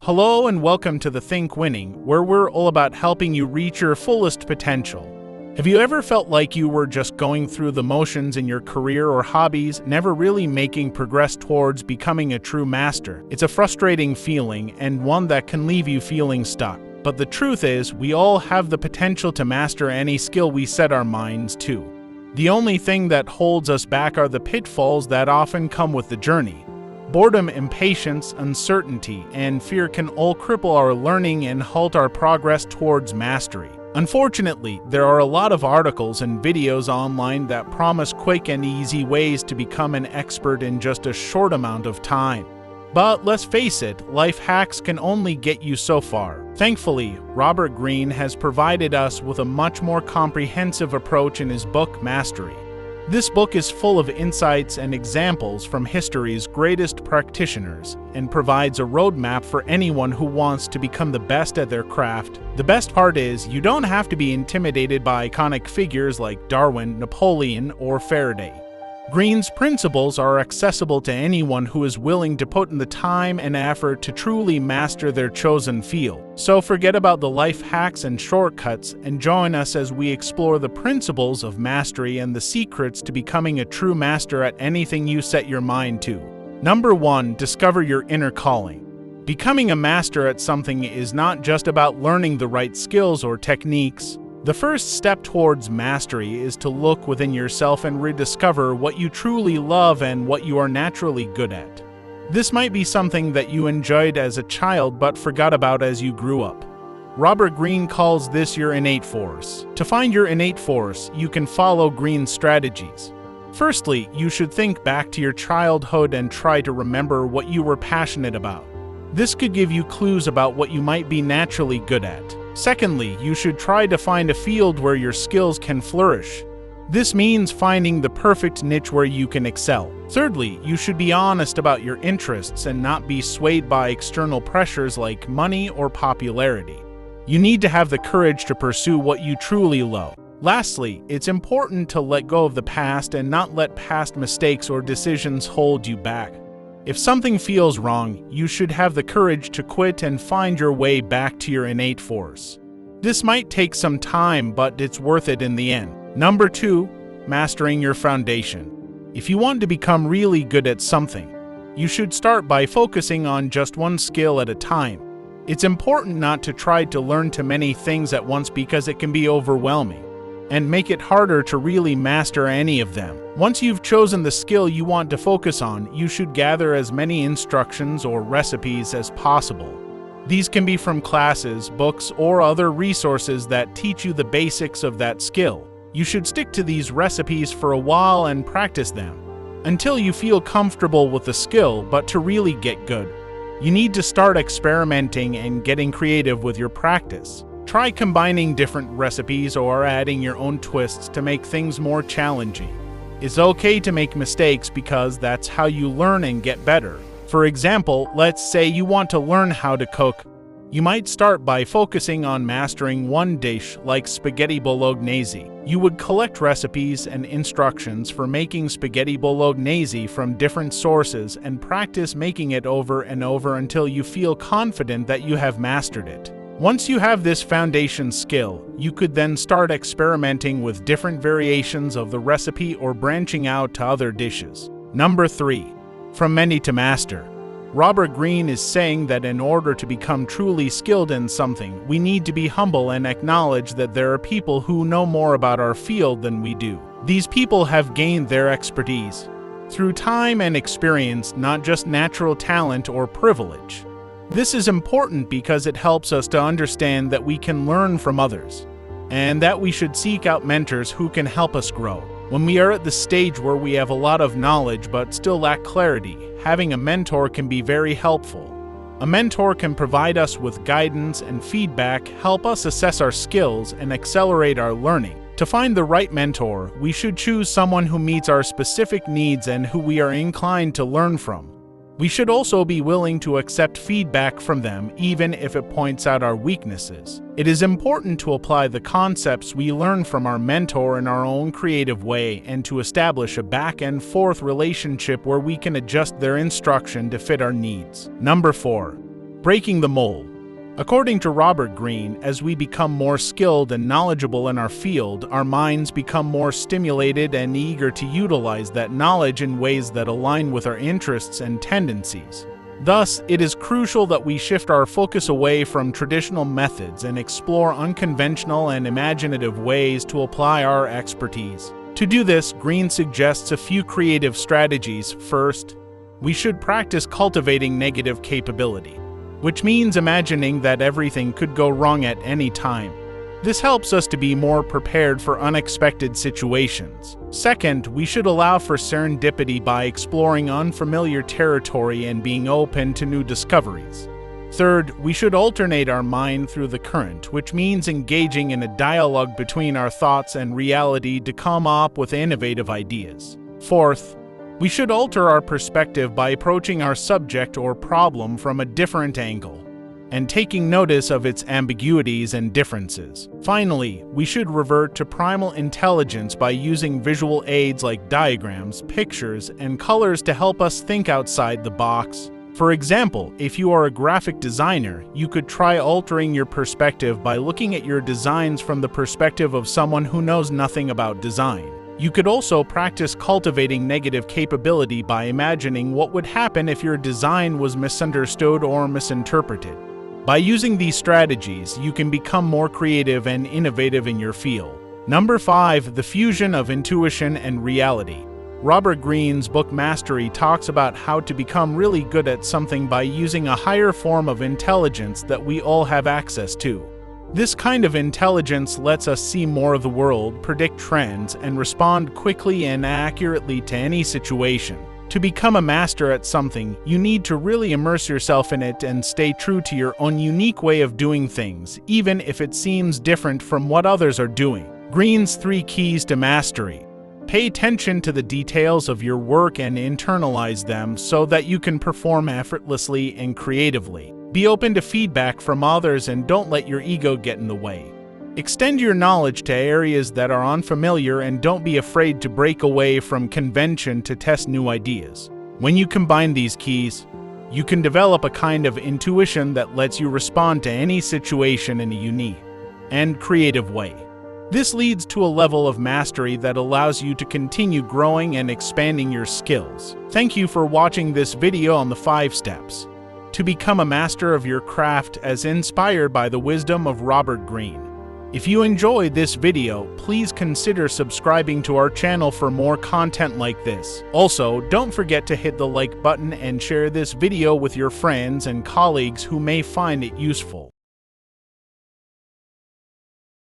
Hello and welcome to the Think Winning, where we're all about helping you reach your fullest potential. Have you ever felt like you were just going through the motions in your career or hobbies, never really making progress towards becoming a true master? It's a frustrating feeling and one that can leave you feeling stuck. But the truth is, we all have the potential to master any skill we set our minds to. The only thing that holds us back are the pitfalls that often come with the journey. Boredom, impatience, uncertainty, and fear can all cripple our learning and halt our progress towards mastery. Unfortunately, there are a lot of articles and videos online that promise quick and easy ways to become an expert in just a short amount of time. But let's face it, life hacks can only get you so far. Thankfully, Robert Greene has provided us with a much more comprehensive approach in his book, Mastery. This book is full of insights and examples from history's greatest practitioners and provides a roadmap for anyone who wants to become the best at their craft. The best part is, you don't have to be intimidated by iconic figures like Darwin, Napoleon, or Faraday. Greene's principles are accessible to anyone who is willing to put in the time and effort to truly master their chosen field. So forget about the life hacks and shortcuts and join us as we explore the principles of mastery and the secrets to becoming a true master at anything you set your mind to. Number 1. Discover your inner calling. Becoming a master at something is not just about learning the right skills or techniques. The first step towards mastery is to look within yourself and rediscover what you truly love and what you are naturally good at. This might be something that you enjoyed as a child but forgot about as you grew up. Robert Greene calls this your innate force. To find your innate force, you can follow Greene's strategies. Firstly, you should think back to your childhood and try to remember what you were passionate about. This could give you clues about what you might be naturally good at. Secondly, you should try to find a field where your skills can flourish. This means finding the perfect niche where you can excel. Thirdly, you should be honest about your interests and not be swayed by external pressures like money or popularity. You need to have the courage to pursue what you truly love. Lastly, it's important to let go of the past and not let past mistakes or decisions hold you back. If something feels wrong, you should have the courage to quit and find your way back to your innate force. This might take some time, but it's worth it in the end. Number 2. Mastering your foundation. If you want to become really good at something, you should start by focusing on just one skill at a time. It's important not to try to learn too many things at once because it can be overwhelming and make it harder to really master any of them. Once you've chosen the skill you want to focus on, you should gather as many instructions or recipes as possible. These can be from classes, books, or other resources that teach you the basics of that skill. You should stick to these recipes for a while and practice them until you feel comfortable with the skill. But to really get good, you need to start experimenting and getting creative with your practice. Try combining different recipes or adding your own twists to make things more challenging. It's okay to make mistakes because that's how you learn and get better. For example, let's say you want to learn how to cook. You might start by focusing on mastering one dish like spaghetti bolognese. You would collect recipes and instructions for making spaghetti bolognese from different sources and practice making it over and over until you feel confident that you have mastered it. Once you have this foundation skill, you could then start experimenting with different variations of the recipe or branching out to other dishes. Number 3. From many to master. Robert Greene is saying that in order to become truly skilled in something, we need to be humble and acknowledge that there are people who know more about our field than we do. These people have gained their expertise through time and experience, not just natural talent or privilege. This is important because it helps us to understand that we can learn from others, and that we should seek out mentors who can help us grow. When we are at the stage where we have a lot of knowledge but still lack clarity, having a mentor can be very helpful. A mentor can provide us with guidance and feedback, help us assess our skills, and accelerate our learning. To find the right mentor, we should choose someone who meets our specific needs and who we are inclined to learn from. We should also be willing to accept feedback from them, even if it points out our weaknesses. It is important to apply the concepts we learn from our mentor in our own creative way and to establish a back and forth relationship where we can adjust their instruction to fit our needs. Number 4. Breaking the mold. According to Robert Greene, as we become more skilled and knowledgeable in our field, our minds become more stimulated and eager to utilize that knowledge in ways that align with our interests and tendencies. Thus, it is crucial that we shift our focus away from traditional methods and explore unconventional and imaginative ways to apply our expertise. To do this, Greene suggests a few creative strategies. First, we should practice cultivating negative capability, which means imagining that everything could go wrong at any time. This helps us to be more prepared for unexpected situations. Second, we should allow for serendipity by exploring unfamiliar territory and being open to new discoveries. Third, we should alternate our mind through the current, which means engaging in a dialogue between our thoughts and reality to come up with innovative ideas. Fourth, we should alter our perspective by approaching our subject or problem from a different angle and taking notice of its ambiguities and differences. Finally, we should revert to primal intelligence by using visual aids like diagrams, pictures, and colors to help us think outside the box. For example, if you are a graphic designer, you could try altering your perspective by looking at your designs from the perspective of someone who knows nothing about design. You could also practice cultivating negative capability by imagining what would happen if your design was misunderstood or misinterpreted. By using these strategies, you can become more creative and innovative in your field. Number 5. The fusion of intuition and reality. Robert Greene's book Mastery talks about how to become really good at something by using a higher form of intelligence that we all have access to. This kind of intelligence lets us see more of the world, predict trends, and respond quickly and accurately to any situation. To become a master at something, you need to really immerse yourself in it and stay true to your own unique way of doing things, even if it seems different from what others are doing. Greene's 3 keys to mastery. Pay attention to the details of your work and internalize them so that you can perform effortlessly and creatively. Be open to feedback from others and don't let your ego get in the way. Extend your knowledge to areas that are unfamiliar and don't be afraid to break away from convention to test new ideas. When you combine these keys, you can develop a kind of intuition that lets you respond to any situation in a unique and creative way. This leads to a level of mastery that allows you to continue growing and expanding your skills. Thank you for watching this video on the 5 steps to become a master of your craft as inspired by the wisdom of Robert Greene. If you enjoyed this video, please consider subscribing to our channel for more content like this. Also, don't forget to hit the like button and share this video with your friends and colleagues who may find it useful.